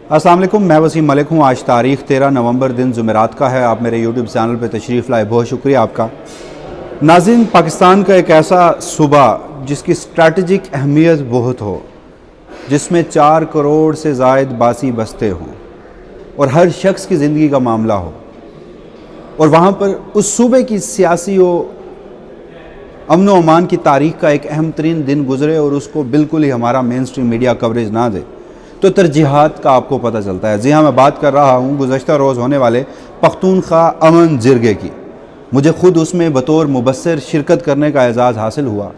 السلام علیکم، میں وسیم ملک ہوں۔ آج تاریخ 13 نومبر دن جمعرات کا ہے۔ آپ میرے یوٹیوب چینل پہ تشریف لائے، بہت شکریہ آپ کا۔ ناظرین، پاکستان کا ایک ایسا صوبہ جس کی اسٹریٹجک اہمیت بہت ہو، جس میں 4 کروڑ سے زائد باسی بستے ہوں اور ہر شخص کی زندگی کا معاملہ ہو، اور وہاں پر اس صوبے کی سیاسی و امن و امان کی تاریخ کا ایک اہم ترین دن گزرے اور اس کو بالکل ہی ہمارا مین سٹریم میڈیا کوریج نہ دے، تو ترجیحات کا آپ کو پتہ چلتا ہے۔ جی ہاں، میں بات کر رہا ہوں گزشتہ روز ہونے والے پختونخوا امن جرگے کی۔ مجھے خود اس میں بطور مبصر شرکت کرنے کا اعزاز حاصل ہوا،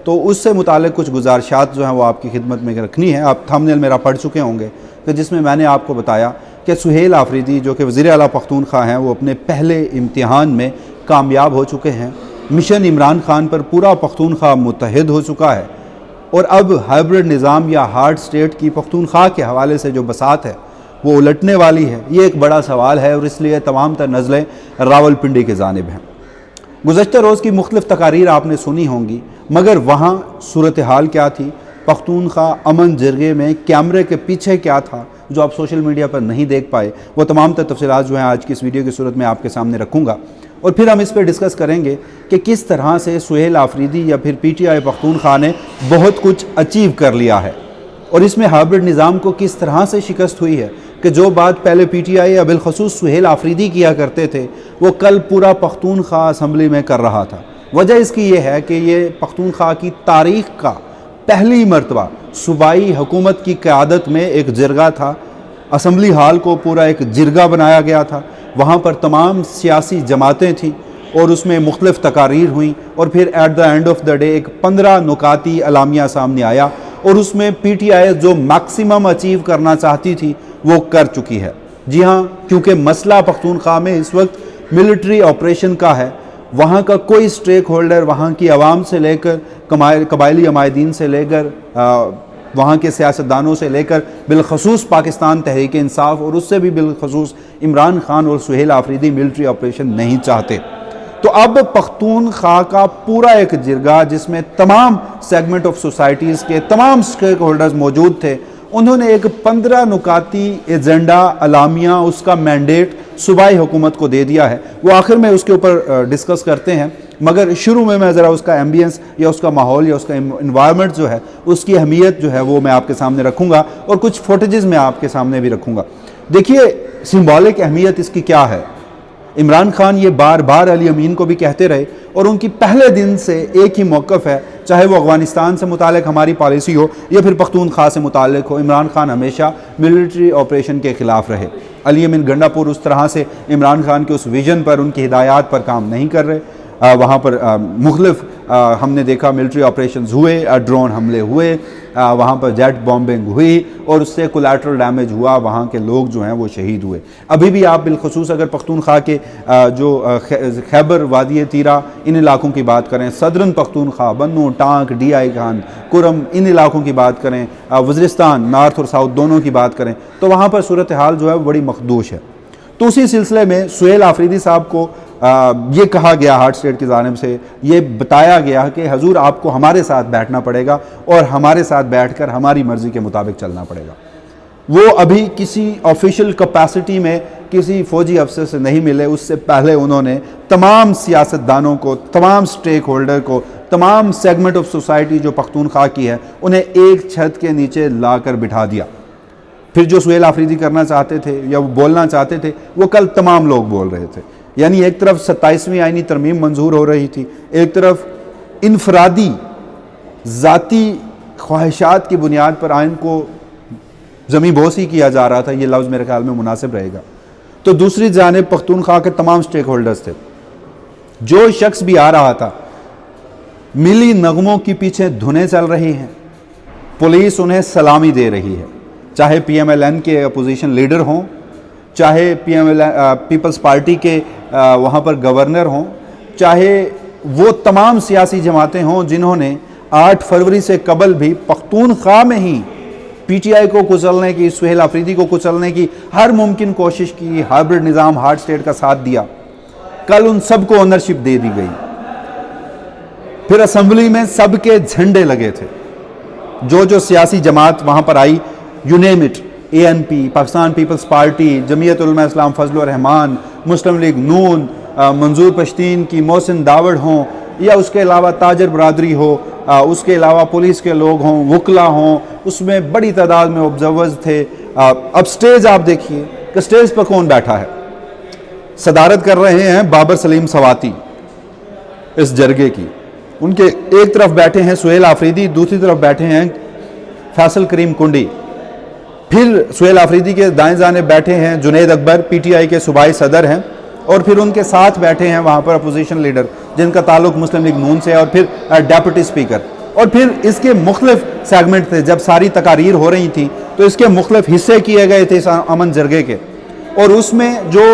تو اس سے متعلق کچھ گزارشات جو ہیں وہ آپ کی خدمت میں رکھنی ہے۔ آپ تھمبنیل میرا پڑھ چکے ہوں گے کہ جس میں نے آپ کو بتایا کہ سہیل آفریدی جو کہ وزیر اعلیٰ پختونخوا ہیں، وہ اپنے پہلے امتحان میں کامیاب ہو چکے ہیں۔ مشن عمران خان پر پورا پختونخوا متحد ہو چکا ہے، اور اب ہائبرڈ نظام یا ہارڈ سٹیٹ کی پختونخوا کے حوالے سے جو بساط ہے وہ الٹنے والی ہے۔ یہ ایک بڑا سوال ہے، اور اس لیے تمام تر نظریں راولپنڈی کی جانب ہیں۔ گزشتہ روز کی مختلف تقاریر آپ نے سنی ہوں گی، مگر وہاں صورتحال کیا تھی؟ پختونخوا امن جرگے میں کیمرے کے پیچھے کیا تھا جو آپ سوشل میڈیا پر نہیں دیکھ پائے؟ وہ تمام تر تفصیلات جو ہیں آج کی اس ویڈیو کی صورت میں آپ کے سامنے رکھوں گا، اور پھر ہم اس پہ ڈسکس کریں گے کہ کس طرح سے سہیل آفریدی یا پھر پی ٹی آئی پختونخوا نے بہت کچھ اچیو کر لیا ہے، اور اس میں ہائبرڈ نظام کو کس طرح سے شکست ہوئی ہے کہ جو بات پہلے پی ٹی آئی یا بالخصوص سہیل آفریدی کیا کرتے تھے وہ کل پورا پختونخوا اسمبلی میں کر رہا تھا۔ وجہ اس کی یہ ہے کہ یہ پختونخوا کی تاریخ کا پہلی مرتبہ صوبائی حکومت کی قیادت میں ایک جرگہ تھا۔ اسمبلی ہال کو پورا ایک جرگہ بنایا گیا تھا، وہاں پر تمام سیاسی جماعتیں تھیں اور اس میں مختلف تقاریر ہوئیں، اور پھر at the end of the day ایک 15 نکاتی اعلامیہ سامنے آیا، اور اس میں پی ٹی آئی جو میکسیمم اچیو کرنا چاہتی تھی وہ کر چکی ہے۔ جی ہاں، کیونکہ مسئلہ پختونخوا میں اس وقت ملٹری آپریشن کا ہے۔ وہاں کا کوئی سٹیک ہولڈر، وہاں کی عوام سے لے کر قبائلی عمائدین سے لے کر وہاں کے سیاستدانوں سے لے کر بالخصوص پاکستان تحریک انصاف، اور اس سے بھی بالخصوص عمران خان اور سہیل آفریدی ملٹری آپریشن نہیں چاہتے۔ تو اب پختونخوا کا پورا ایک جرگہ جس میں تمام سیگمنٹ آف سوسائٹیز کے تمام سٹیک ہولڈرز موجود تھے، انہوں نے ایک 15 نکاتی ایجنڈا اعلامیہ، اس کا مینڈیٹ صوبائی حکومت کو دے دیا ہے۔ وہ آخر میں اس کے اوپر ڈسکس کرتے ہیں، مگر شروع میں ذرا اس کا ایمبینس یا اس کا ماحول یا اس کا انوائرمنٹ جو ہے، اس کی اہمیت جو ہے وہ میں آپ کے سامنے رکھوں گا، اور کچھ فوٹیجز میں آپ کے سامنے بھی رکھوں گا۔ دیکھیے سمبولک اہمیت اس کی کیا ہے۔ عمران خان یہ بار بار علی امین کو بھی کہتے رہے، اور ان کی پہلے دن سے ایک ہی موقف ہے، چاہے وہ افغانستان سے متعلق ہماری پالیسی ہو یا پھر پختونخوا سے متعلق ہو، عمران خان ہمیشہ ملٹری آپریشن کے خلاف رہے۔ علی امین گنڈا پور اس طرح سے عمران خان کے اس ویژن پر، ان کی ہدایات پر کام نہیں کر رہے۔ وہاں پر مختلف ہم نے دیکھا ملٹری آپریشنز ہوئے، ڈرون حملے ہوئے، وہاں پر جیٹ بامبنگ ہوئی، اور اس سے کولیٹرل ڈیمیج ہوا، وہاں کے لوگ جو ہیں وہ شہید ہوئے۔ ابھی بھی آپ بالخصوص اگر پختونخوا کے جو خیبر وادی تیرا ان علاقوں کی بات کریں، صدرن پختونخوا، بنو، ٹانک، ڈی آئی خان، کرم، ان علاقوں کی بات کریں، وزیرستان نارتھ اور ساؤتھ دونوں کی بات کریں، تو وہاں پر صورتحال جو ہے وہ بڑی مخدوش ہے۔ تو اسی سلسلے میں سہیل آفریدی صاحب کو یہ کہا گیا ہارڈ سٹیٹ کی جانب سے، یہ بتایا گیا کہ حضور آپ کو ہمارے ساتھ بیٹھنا پڑے گا، اور ہمارے ساتھ بیٹھ کر ہماری مرضی کے مطابق چلنا پڑے گا۔ وہ ابھی کسی آفیشیل کیپیسٹی میں کسی فوجی افسر سے نہیں ملے، اس سے پہلے انہوں نے تمام سیاستدانوں کو، تمام سٹیک ہولڈر کو، تمام سیگمنٹ آف سوسائٹی جو پختونخوا کی ہے، انہیں ایک چھت کے نیچے لا کر بٹھا دیا۔ پھر جو سہیل آفریدی کرنا چاہتے تھے یا وہ بولنا چاہتے تھے، وہ کل تمام لوگ بول رہے تھے۔ یعنی ایک طرف 27ویں آئینی ترمیم منظور ہو رہی تھی، ایک طرف انفرادی ذاتی خواہشات کی بنیاد پر آئین کو زمین بوسی کیا جا رہا تھا، یہ لفظ میرے خیال میں مناسب رہے گا، تو دوسری جانب پختونخوا کے تمام سٹیک ہولڈرز تھے۔ جو شخص بھی آ رہا تھا، ملی نغموں کی پیچھے دھنیں چل رہی ہیں، پولیس انہیں سلامی دے رہی ہے، چاہے پی ایم ایل این کے اپوزیشن لیڈر ہوں، چاہے پیپلز پارٹی کے وہاں پر گورنر ہوں، چاہے وہ تمام سیاسی جماعتیں ہوں جنہوں نے 8 فروری سے قبل بھی پختونخوا میں ہی پی ٹی آئی کو کچلنے کی، سہیل آفریدی کو کچلنے کی ہر ممکن کوشش کی، ہائبرڈ نظام ہارڈ سٹیٹ کا ساتھ دیا۔ کل ان سب کو اونرشپ دے دی گئی۔ پھر اسمبلی میں سب کے جھنڈے لگے تھے، جو سیاسی جماعت وہاں پر آئی، you name it, ANP, Pakistan Peoples Party, Jamiat Ulema Islam Fazal Rahman, Muslim league نون، منظور پشتین کی محسن داوڑ ہوں، یا اس کے علاوہ تاجر برادری ہو، اس کے علاوہ پولیس کے لوگ ہوں، وکلا ہوں، اس میں بڑی تعداد میں آبزرورز تھے۔ اب سٹیج آپ دیکھیے کہ سٹیج پر کون بیٹھا ہے۔ صدارت کر رہے ہیں بابر سلیم سواتی اس جرگے کی، ان کے ایک طرف بیٹھے ہیں سہیل آفریدی، دوسری طرف بیٹھے ہیں فیصل کریم کنڈی، پھر سہیل آفریدی کے دائیں جانب بیٹھے ہیں جنید اکبر، PTI کے صوبائی صدر ہیں، اور پھر ان کے ساتھ بیٹھے ہیں وہاں پر اپوزیشن لیڈر جن کا تعلق مسلم لیگ نون سے ہے، اور پھر ڈیپٹی اسپیکر، اور پھر اس کے مختلف سیگمنٹ تھے۔ جب ساری تقاریر ہو رہی تھیں تو اس کے مختلف حصے کیے گئے تھے اس امن جرگے کے، اور اس میں جو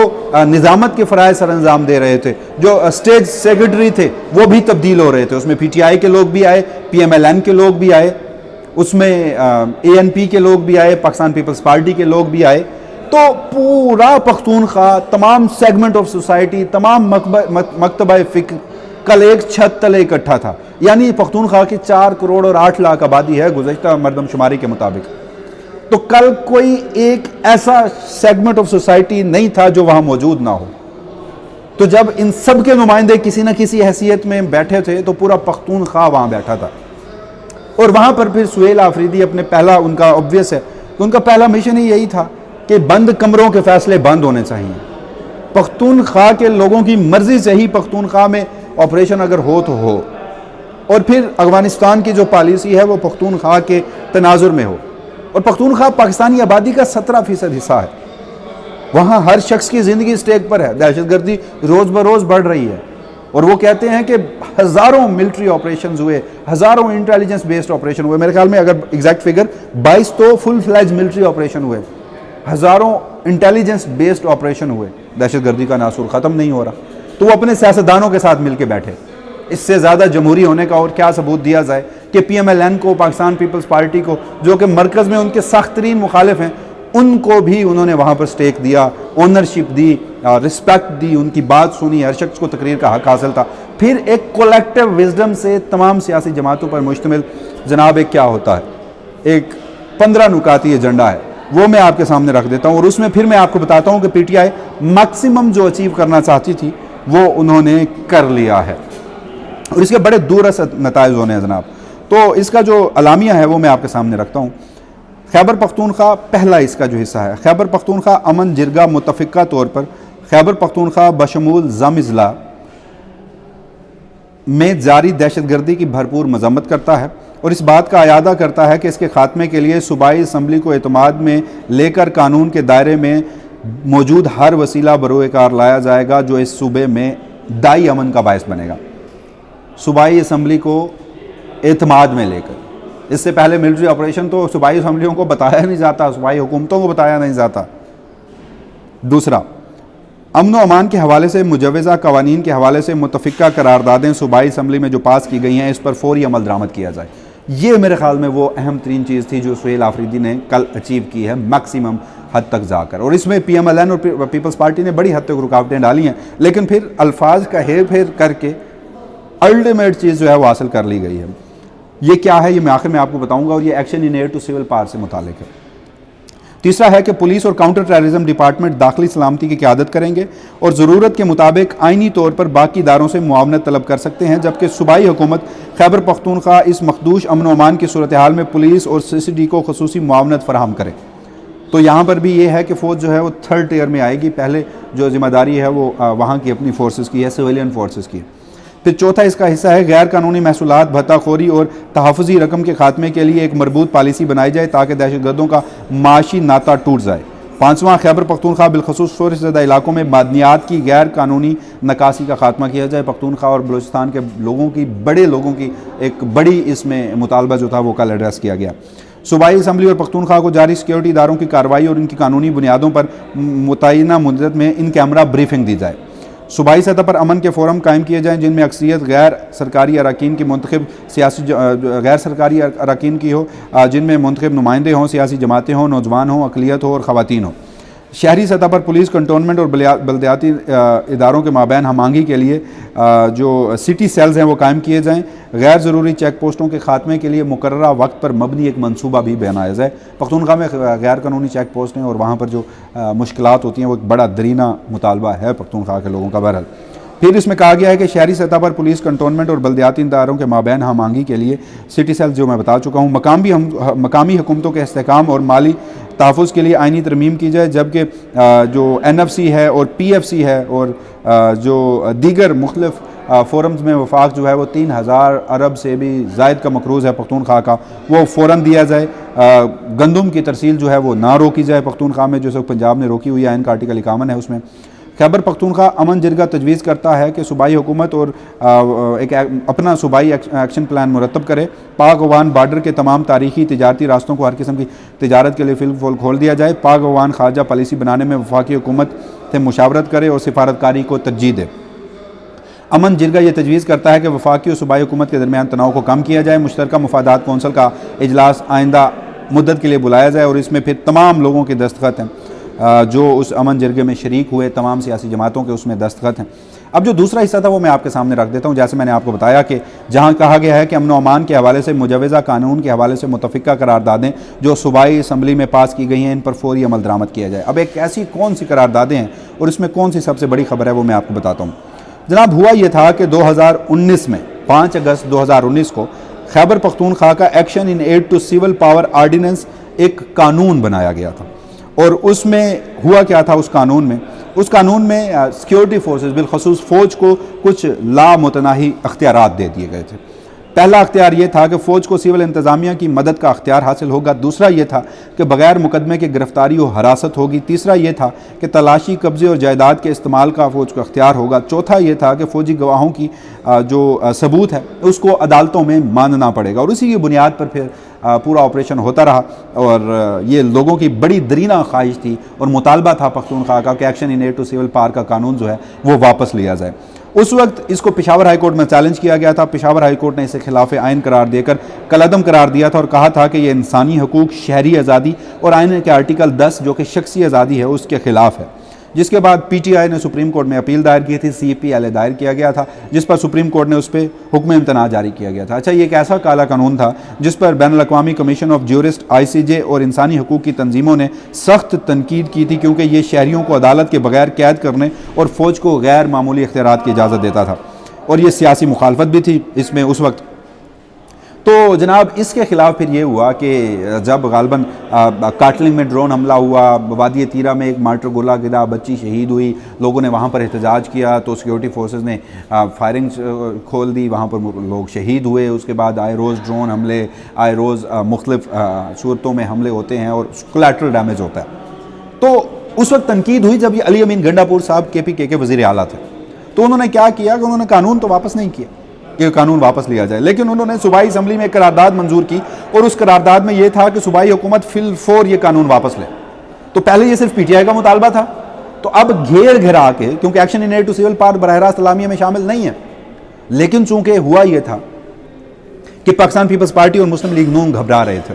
نظامت کے فرائض سر انجام دے رہے تھے، جو اسٹیج سیکرٹری تھے وہ بھی تبدیل ہو رہے تھے۔ اس میں PTI کے لوگ بھی آئے، PMLN کے لوگ بھی آئے، اس میں ANP کے لوگ بھی آئے، پاکستان پیپلز پارٹی کے لوگ بھی آئے۔ تو پورا پختونخوا، تمام سیگمنٹ آف سوسائٹی، تمام مکتبہ فکر کل ایک چھت تلے اکٹھا تھا۔ یعنی پختونخوا کی 4 کروڑ اور 8 لاکھ آبادی ہے گزشتہ مردم شماری کے مطابق، تو کل کوئی ایک ایسا سیگمنٹ آف سوسائٹی نہیں تھا جو وہاں موجود نہ ہو۔ تو جب ان سب کے نمائندے کسی نہ کسی حیثیت میں بیٹھے تھے تو پورا پختونخوا وہاں بیٹھا تھا، اور وہاں پر پھر سہیل آفریدی اپنے پہلا، ان کا obvious ہے کہ ان کا پہلا مشن ہی یہی تھا کہ بند کمروں کے فیصلے بند ہونے چاہیے۔ پختونخوا کے لوگوں کی مرضی سے ہی پختونخوا میں آپریشن اگر ہو تو ہو، اور پھر افغانستان کی جو پالیسی ہے وہ پختونخوا کے تناظر میں ہو۔ اور پختونخوا پاکستانی آبادی کا 17% حصہ ہے، وہاں ہر شخص کی زندگی اسٹیک پر ہے۔ دہشت گردی روز بروز بڑھ رہی ہے، اور وہ کہتے ہیں کہ ہزاروں ملٹری آپریشنز ہوئے، ہزاروں انٹیلیجنس بیسڈ آپریشن ہوئے، میرے خیال میں اگر ایگزیکٹ فگر 22 تو فل فلیج ملٹری آپریشن ہوئے، ہزاروں انٹیلیجنس بیسڈ آپریشن ہوئے۔ دہشت گردی کا ناصور ختم نہیں ہو رہا، تو وہ اپنے سیاستدانوں کے ساتھ مل کے بیٹھے۔ اس سے زیادہ جمہوری ہونے کا اور کیا ثبوت دیا جائے کہ PMLN کو، پاکستان پیپلز پارٹی کو، جو کہ مرکز میں ان کے سخت ترین مخالف ہیں، ان کو بھی انہوں نے وہاں پر سٹیک دیا، اونرشپ دی، رسپیکٹ دی، ان کی بات سنی، ہر شخص کو تقریر کا حق حاصل تھا۔ پھر ایک کولیکٹیو وزڈم سے تمام سیاسی جماعتوں پر مشتمل جناب ایک کیا ہوتا ہے، ایک 15 نکاتی ایجنڈا ہے، وہ میں آپ کے سامنے رکھ دیتا ہوں، اور اس میں پھر میں آپ کو بتاتا ہوں کہ PTI میکسیمم جو اچیو کرنا چاہتی تھی وہ انہوں نے کر لیا ہے، اور اس کے بڑے دوررس نتائج ہونے ہیں جناب۔ تو اس کا جو اعلامیہ ہے وہ میں آپ کے سامنے رکھتا ہوں۔ خیبر پختونخوا پہلا اس کا جو حصہ ہے، خیبر پختونخوا امن جرگہ متفقہ طور پر خیبر پختونخوا بشمول ضم اضلاع میں جاری دہشت گردی کی بھرپور مذمت کرتا ہے، اور اس بات کا اعادہ کرتا ہے کہ اس کے خاتمے کے لیے صوبائی اسمبلی کو اعتماد میں لے کر قانون کے دائرے میں موجود ہر وسیلہ بروئے کار لایا جائے گا جو اس صوبے میں دائی امن کا باعث بنے گا۔ صوبائی اسمبلی کو اعتماد میں لے کر، اس سے پہلے ملٹری آپریشن تو صوبائی اسمبلیوں کو بتایا نہیں جاتا، صوبائی حکومتوں کو بتایا نہیں جاتا۔ دوسرا، امن و امان کے حوالے سے مجوزہ قوانین کے حوالے سے متفقہ قراردادیں صوبائی اسمبلی میں جو پاس کی گئی ہیں اس پر فوری عمل درآمد کیا جائے۔ یہ میرے خیال میں وہ اہم ترین چیز تھی جو سہیل آفریدی نے کل اچیو کی ہے میکسیمم حد تک جا کر، اور اس میں PMLN اور پیپلز پارٹی نے بڑی حد تک رکاوٹیں ڈالی ہیں، لیکن پھر الفاظ کا ہیر پھیر کر کے الٹیمیٹ چیز جو ہے وہ حاصل کر لی گئی ہے۔ یہ کیا ہے یہ میں آخر میں آپ کو بتاؤں گا، اور یہ action in aid to civil power سے متعلق ہے۔ تیسرا ہے کہ پولیس اور کاؤنٹر ٹیررزم ڈپارٹمنٹ داخلی سلامتی کی قیادت کریں گے اور ضرورت کے مطابق آئینی طور پر باقی اداروں سے معاونت طلب کر سکتے ہیں، جبکہ صوبائی حکومت خیبر پختونخوا اس مخدوش امن و امان کی صورتحال میں پولیس اور CCD کو خصوصی معاونت فراہم کرے۔ تو یہاں پر بھی یہ ہے کہ فوج جو ہے وہ 3rd ٹیئر میں آئے گی، پہلے جو ذمہ داری ہے وہ وہاں کی اپنی فورسز کی ہے، سویلین فورسز کی ہے۔ پھر چوتھا اس کا حصہ ہے غیر قانونی محصولات، بھتہ خوری اور تحفظی رقم کے خاتمے کے لیے ایک مربوط پالیسی بنائی جائے تاکہ دہشت گردوں کا معاشی ناطہ ٹوٹ جائے۔ پانچواں، خیبر پختونخوا بالخصوص شورش زدہ علاقوں میں معدنیات کی غیر قانونی نکاسی کا خاتمہ کیا جائے۔ پختونخوا اور بلوچستان کے لوگوں کی، بڑے لوگوں کی ایک بڑی اس میں مطالبہ جو تھا وہ کل ایڈریس کیا گیا۔ صوبائی اسمبلی اور پختونخوا کو جاری سیکیورٹی اداروں کی کارروائی اور ان کی قانونی بنیادوں پر متعینہ مدت میں ان کیمرہ بریفنگ دی جائے۔ صوبائی سطح پر امن کے فورم قائم کیے جائیں جن میں اکثریت غیر سرکاری اراکین کی منتخب غیر سرکاری اراکین کی ہو، جن میں منتخب نمائندے ہوں، سیاسی جماعتیں ہوں، نوجوان ہوں، اقلیت ہو اور خواتین ہوں۔ شہری سطح پر پولیس کنٹونمنٹ اور بلدیاتی اداروں کے مابین ہم آہنگی کے لیے جو سٹی سیلز ہیں وہ قائم کیے جائیں. غیر ضروری چیک پوسٹوں کے خاتمے کے لیے مقررہ وقت پر مبنی ایک منصوبہ بھی بنایا جائے. پختونخوا میں غیر قانونی چیک پوسٹ ہیں اور وہاں پر جو مشکلات ہوتی ہیں وہ ایک بڑا درینہ مطالبہ ہے پختونخوا کے لوگوں کا. بہرحال پھر اس میں کہا گیا ہے کہ شہری سطح پر پولیس کنٹونمنٹ اور بلدیاتی اداروں کے مابین ہم آہنگی کے لیے سٹی سیلز جو میں بتا چکا ہوں مقامی حکومتوں کے استحکام اور مالی تحفظ کے لیے آئینی ترمیم کی جائے, جبکہ جو NFC ہے اور PFC ہے اور جو دیگر مختلف فورمز میں وفاق جو ہے وہ 3000 ارب سے بھی زائد کا مقروض ہے پختونخوا کا, وہ فوراً دیا جائے. گندم کی ترسیل جو ہے وہ نہ روکی جائے پختونخوا میں, جو پنجاب نے روکی ہوئی ہے, آئین کا آرٹیکل 51 ہے اس میں. خیبر پختونخوا امن جرگہ تجویز کرتا ہے کہ صوبائی حکومت اور ایک اپنا صوبائی ایکشن پلان مرتب کرے. پاک افغان بارڈر کے تمام تاریخی تجارتی راستوں کو ہر قسم کی تجارت کے لیے فی الفول کھول دیا جائے. پاک افغان خارجہ پالیسی بنانے میں وفاقی حکومت سے مشاورت کرے اور سفارتکاری کو ترجیح دے. امن جرگہ یہ تجویز کرتا ہے کہ وفاقی اور صوبائی حکومت کے درمیان تناؤ کو کم کیا جائے. مشترکہ مفادات کونسل کا اجلاس آئندہ مدت کے لیے بلایا جائے اور اس میں پھر تمام لوگوں کے دستخط ہیں جو اس امن جرگے میں شریک ہوئے, تمام سیاسی جماعتوں کے اس میں دستخط ہیں. اب جو دوسرا حصہ تھا وہ میں آپ کے سامنے رکھ دیتا ہوں. جیسے میں نے آپ کو بتایا کہ جہاں کہا گیا ہے کہ امن و امان کے حوالے سے مجوزہ قانون کے حوالے سے متفقہ قراردادیں جو صوبائی اسمبلی میں پاس کی گئی ہیں ان پر فوری عمل درآمد کیا جائے. اب ایک ایسی کون سی قراردادیں ہیں اور اس میں کون سی سب سے بڑی خبر ہے وہ میں آپ کو بتاتا ہوں. جناب ہوا یہ تھا کہ 2019 میں 5 اگست 2019 کو خیبر پختونخوا کا action in aid to civil power ordinance ایک قانون بنایا گیا تھا. اور اس میں ہوا کیا تھا اس قانون میں سیکیورٹی فورسز بالخصوص فوج کو کچھ لامتناہی اختیارات دے دیے گئے تھے. پہلا اختیار یہ تھا کہ فوج کو سول انتظامیہ کی مدد کا اختیار حاصل ہوگا. دوسرا یہ تھا کہ بغیر مقدمے کے گرفتاری و حراست ہوگی. تیسرا یہ تھا کہ تلاشی, قبضے اور جائیداد کے استعمال کا فوج کو اختیار ہوگا. چوتھا یہ تھا کہ فوجی گواہوں کی جو ثبوت ہے اس کو عدالتوں میں ماننا پڑے گا. اور اسی کی بنیاد پر پھر پورا آپریشن ہوتا رہا. اور یہ لوگوں کی بڑی درینہ خواہش تھی اور مطالبہ تھا پختونخوا کا کہ action in aid to civil power کا قانون جو ہے وہ واپس لیا جائے. اس وقت اس کو پشاور ہائی کورٹ میں چیلنج کیا گیا تھا. پشاور ہائی کورٹ نے اسے خلاف آئین قرار دے کر کالعدم قرار دیا تھا اور کہا تھا کہ یہ انسانی حقوق, شہری آزادی اور آئین کے آرٹیکل 10 جو کہ شخصی آزادی ہے اس کے خلاف ہے. جس کے بعد PTI نے سپریم کورٹ میں اپیل دائر کی تھی. CPLA دائر کیا گیا تھا جس پر سپریم کورٹ نے اس پہ حکم امتناع جاری کیا گیا تھا. اچھا, یہ ایک ایسا کالا قانون تھا جس پر بین الاقوامی کمیشن آف جیورسٹ, ICJ اور انسانی حقوق کی تنظیموں نے سخت تنقید کی تھی کیونکہ یہ شہریوں کو عدالت کے بغیر قید کرنے اور فوج کو غیر معمولی اختیارات کی اجازت دیتا تھا. اور یہ سیاسی مخالفت بھی تھی اس میں اس وقت. تو جناب اس کے خلاف پھر یہ ہوا کہ جب غالباً کاٹلنگ میں ڈرون حملہ ہوا, وادی تیرہ میں ایک مارٹر گولہ گرا, بچی شہید ہوئی, لوگوں نے وہاں پر احتجاج کیا تو سیکیورٹی فورسز نے فائرنگ کھول دی, وہاں پر لوگ شہید ہوئے. اس کے بعد آئے روز ڈرون حملے, آئے روز مختلف صورتوں میں حملے ہوتے ہیں اور کولیٹرل ڈیمیج ہوتا ہے. تو اس وقت تنقید ہوئی جب یہ علی امین گنڈا پور صاحب KPK کے وزیر اعلیٰ تھے. تو انہوں نے کیا کیا کہ انہوں نے قانون تو واپس نہیں کیا کہ قانون واپس لیا جائے, لیکن انہوں نے صوبائی اسمبلی میں ایک قرارداد منظور کی اور اس قرارداد میں یہ تھا کہ صوبائی حکومت فی الفور یہ قانون واپس لے. تو پہلے یہ صرف PTI کا مطالبہ تھا, تو اب گھیر گھرا کے, کیونکہ action in aid to civil power براہ راست اعلامیہ میں شامل نہیں ہے, لیکن چونکہ ہوا یہ تھا کہ پاکستان پیپلز پارٹی اور مسلم لیگ نون گھبرا رہے تھے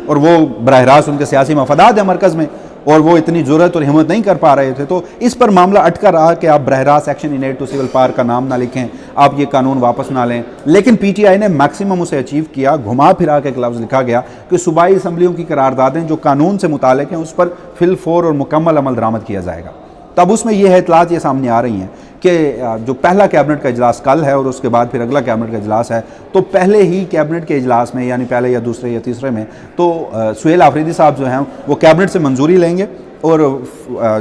اور وہ براہ راست ان کے سیاسی مفادات ہیں مرکز میں اور وہ اتنی ضرورت اور ہمت نہیں کر پا رہے تھے, تو اس پر معاملہ اٹکا رہا کہ آپ براہ راست action in aid to civil power کا نام نہ لکھیں, آپ یہ قانون واپس نہ لیں. لیکن PTI نے میکسیمم اسے اچیو کیا. گھما پھرا کے ایک لفظ لکھا گیا کہ صوبائی اسمبلیوں کی قراردادیں جو قانون سے متعلق ہیں اس پر فی الفور اور مکمل عمل درآمد کیا جائے گا. تب اس میں یہ اطلاعات یہ سامنے آ رہی ہیں کہ جو پہلا کیبنٹ کا اجلاس کل ہے اور اس کے بعد پھر اگلا کیبنٹ کا اجلاس ہے, تو پہلے ہی کیبنٹ کے اجلاس میں یعنی پہلے یا دوسرے یا تیسرے میں تو سہیل آفریدی صاحب جو ہیں وہ کیبنٹ سے منظوری لیں گے اور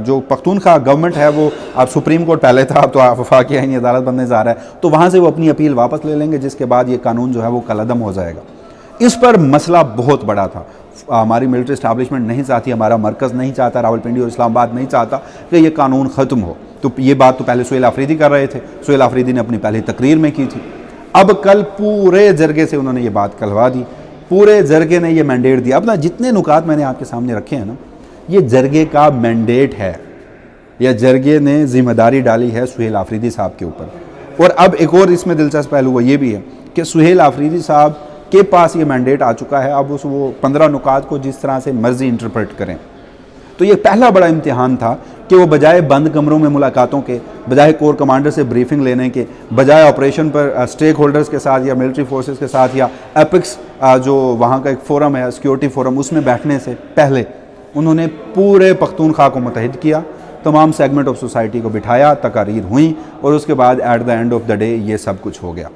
جو پختونخوا گورنمنٹ ہے وہ اب سپریم کورٹ پہلے تھا, اب تو وفاقی آئینی عدالت بننے جا رہا ہے, تو وہاں سے وہ اپنی اپیل واپس لے لیں گے, جس کے بعد یہ قانون جو ہے وہ کالعدم ہو جائے گا. اس پر مسئلہ بہت بڑا تھا. ہماری ملٹری اسٹیبلشمنٹ نہیں چاہتی, ہمارا مرکز نہیں چاہتا, راولپنڈی اور اسلام آباد نہیں چاہتا کہ یہ قانون ختم ہو. تو یہ بات تو پہلے سہیل آفریدی کر رہے تھے, سہیل آفریدی نے اپنی پہلی تقریر میں کی تھی. اب کل پورے جرگے سے انہوں نے یہ بات کہلوا دی, پورے جرگے نے یہ مینڈیٹ دیا. اپنا جتنے نکات میں نے آپ کے سامنے رکھے ہیں نا, یہ جرگے کا مینڈیٹ ہے, یا جرگے نے ذمہ داری ڈالی ہے سہیل آفریدی صاحب کے اوپر. اور اب ایک اور اس میں دلچسپ پہلو وہ یہ بھی ہے کہ سہیل آفریدی صاحب کے پاس یہ مینڈیٹ آ چکا ہے. اب وہ 15 نکات کو جس طرح سے مرضی انٹرپریٹ کریں. تو یہ پہلا بڑا امتحان تھا کہ وہ بجائے بند کمروں میں ملاقاتوں کے، بجائے کور کمانڈر سے بریفنگ لینے کے، بجائے آپریشن پر اسٹیک ہولڈرز کے ساتھ یا ملٹری فورسز کے ساتھ یا ایپکس جو وہاں کا ایک فورم ہے سیکیورٹی فورم، اس میں بیٹھنے سے پہلے انہوں نے پورے پختونخوا کو متحد کیا، تمام سیگمنٹ آف سوسائٹی کو بٹھایا، تقاریر ہوئیں، اور اس کے بعد at the end of the day یہ سب کچھ ہو گیا۔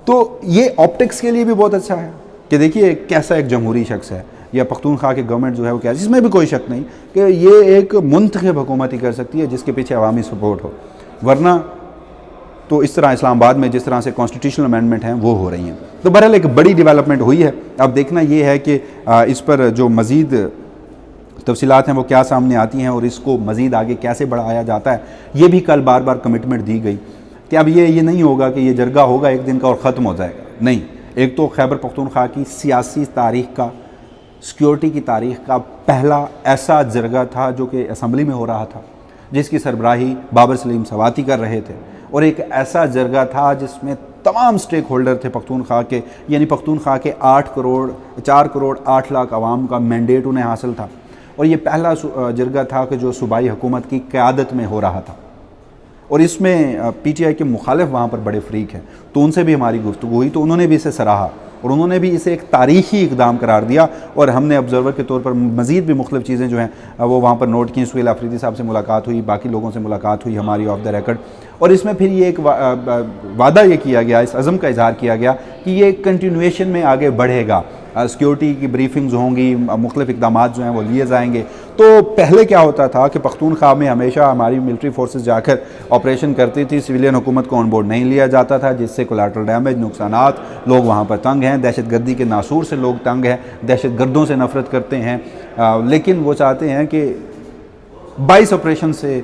تو یہ آپٹکس کے لیے بھی بہت اچھا ہے کہ دیکھیے کیسا ایک جمہوری شخص ہے، یا پختونخوا کی گورنمنٹ جو ہے وہ کیا، جس میں بھی کوئی شک نہیں کہ یہ ایک منتخب حکومت ہی کر سکتی ہے جس کے پیچھے عوامی سپورٹ ہو، ورنہ تو اس طرح اسلام آباد میں جس طرح سے کانسٹیٹیوشنل امینڈمنٹ ہیں وہ ہو رہی ہیں۔ تو بہرحال ایک بڑی ڈیولپمنٹ ہوئی ہے، اب دیکھنا یہ ہے کہ اس پر جو مزید تفصیلات ہیں وہ کیا سامنے آتی ہیں اور اس کو مزید آگے کیسے بڑھایا جاتا ہے۔ یہ بھی کل بار بار کمٹمنٹ دی گئی کہ اب یہ نہیں ہوگا کہ یہ جرگہ ہوگا ایک دن کا اور ختم ہو جائے گا، نہیں، ایک تو خیبر پختونخوا کی سیاسی تاریخ کا، سیکیورٹی کی تاریخ کا پہلا ایسا جرگہ تھا جو کہ اسمبلی میں ہو رہا تھا، جس کی سربراہی بابر سلیم سواتی کر رہے تھے، اور ایک ایسا جرگہ تھا جس میں تمام سٹیک ہولڈر تھے پختونخوا کے، یعنی پختونخوا کے 4 کروڑ 8 لاکھ عوام کا مینڈیٹ انہیں حاصل تھا، اور یہ پہلا جرگہ تھا کہ جو صوبائی حکومت کی قیادت میں ہو رہا تھا، اور اس میں پی ٹی آئی کے مخالف وہاں پر بڑے فریق ہیں، تو ان سے بھی ہماری گفتگو ہوئی تو انہوں نے بھی اسے سراہا، اور انہوں نے بھی اسے ایک تاریخی اقدام قرار دیا، اور ہم نے آبزرور کے طور پر مزید بھی مختلف چیزیں جو ہیں وہ وہاں پر نوٹ کی۔ سہیل آفریدی صاحب سے ملاقات ہوئی، باقی لوگوں سے ملاقات ہوئی ہماری آف دا ریکارڈ، اور اس میں پھر یہ ایک وعدہ یہ کیا گیا، اس عزم کا اظہار کیا گیا کہ یہ کنٹینویشن میں آگے بڑھے گا، سیکیورٹی کی بریفنگز ہوں گی، مختلف اقدامات جو ہیں وہ لیے جائیں گے۔ تو پہلے کیا ہوتا تھا کہ پختونخوا میں ہمیشہ ہماری ملٹری فورسز جا کر آپریشن کرتی تھی، سویلین حکومت کو آن بورڈ نہیں لیا جاتا تھا، جس سے کولیٹرل ڈیمیج، نقصانات، لوگ وہاں پر تنگ ہیں، دہشت گردی کے ناسور سے لوگ تنگ ہیں، دہشت گردوں سے نفرت کرتے ہیں، لیکن وہ چاہتے ہیں کہ 22 آپریشن سے،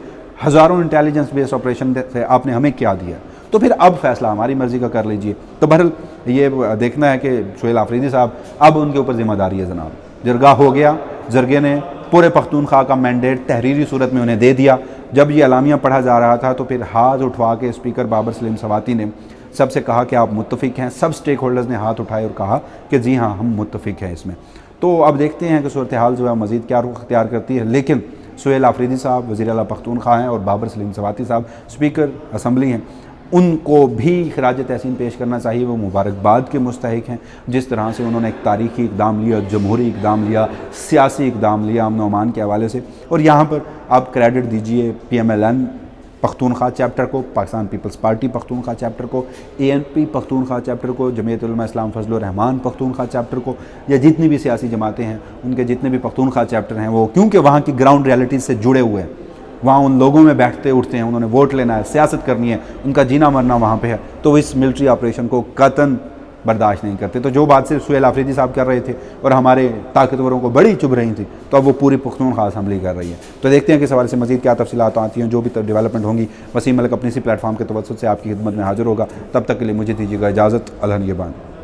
ہزاروں انٹیلیجنس بیس آپریشن سے آپ نے ہمیں کیا دیا، تو پھر اب فیصلہ ہماری مرضی کا کر لیجئے۔ تو بہرحال یہ دیکھنا ہے کہ سہیل آفریدی صاحب اب ان کے اوپر ذمہ داری ہے جناب، جرگہ ہو گیا، جرگے نے پورے پختونخوا کا مینڈیٹ تحریری صورت میں انہیں دے دیا۔ جب یہ اعلامیہ پڑھا جا رہا تھا تو پھر ہاتھ اٹھوا کے اسپیکر بابر سلیم سواتی نے سب سے کہا کہ آپ متفق ہیں، سب سٹیک ہولڈرز نے ہاتھ اٹھائے اور کہا کہ جی ہاں ہم متفق ہیں اس میں۔ تو اب دیکھتے ہیں کہ صورتحال جو ہے مزید کیا رخ اختیار کرتی ہے، لیکن سہیل آفریدی صاحب وزیر اعلیٰ پختونخوا ہیں اور بابر سلیم سواتی صاحب اسپیکر اسمبلی ہیں، ان کو بھی خراج تحسین پیش کرنا چاہیے، وہ مبارکباد کے مستحق ہیں، جس طرح سے انہوں نے ایک تاریخی اقدام لیا، جمہوری اقدام لیا، سیاسی اقدام لیا امن و امان کے حوالے سے۔ اور یہاں پر آپ کریڈٹ دیجئے P M L N Pakhtunkhwa chapter کو، پاکستان پیپلز پارٹی پختونخوا چیپٹر کو، A N P Pakhtunkhwa chapter کو، جمعیت علماء اسلام فضل الرحمان پختونخوا چیپٹر کو، یا جتنی بھی سیاسی جماعتیں ہیں ان کے جتنے بھی پختونخوا چیپٹر ہیں، وہ کیونکہ وہاں کی گراؤنڈ ریالٹیز سے جڑے ہوئے ہیں، وہاں ان لوگوں میں بیٹھتے اٹھتے ہیں، انہوں نے ووٹ لینا ہے، سیاست کرنی ہے، ان کا جینا مرنا وہاں پہ ہے، تو اس ملٹری آپریشن کو قطعاً برداشت نہیں کرتے۔ تو جو بات صرف سہیل آفریدی صاحب کر رہے تھے اور ہمارے طاقتوروں کو بڑی چبھ رہی تھی، تو اب وہ پوری پختونخوا اسمبلی کر رہی ہے۔ تو دیکھتے ہیں کہ اس حوالے سے مزید کیا تفصیلات آتی ہیں، جو بھی ڈیولپمنٹ ہوں گی وسیم ملک اپنی اسی پلیٹ فارم کے توسط سے آپ کی خدمت میں حاضر ہوگا۔ تب تک کے لیے مجھے دیجیے گا اجازت، اللہ نگہبان۔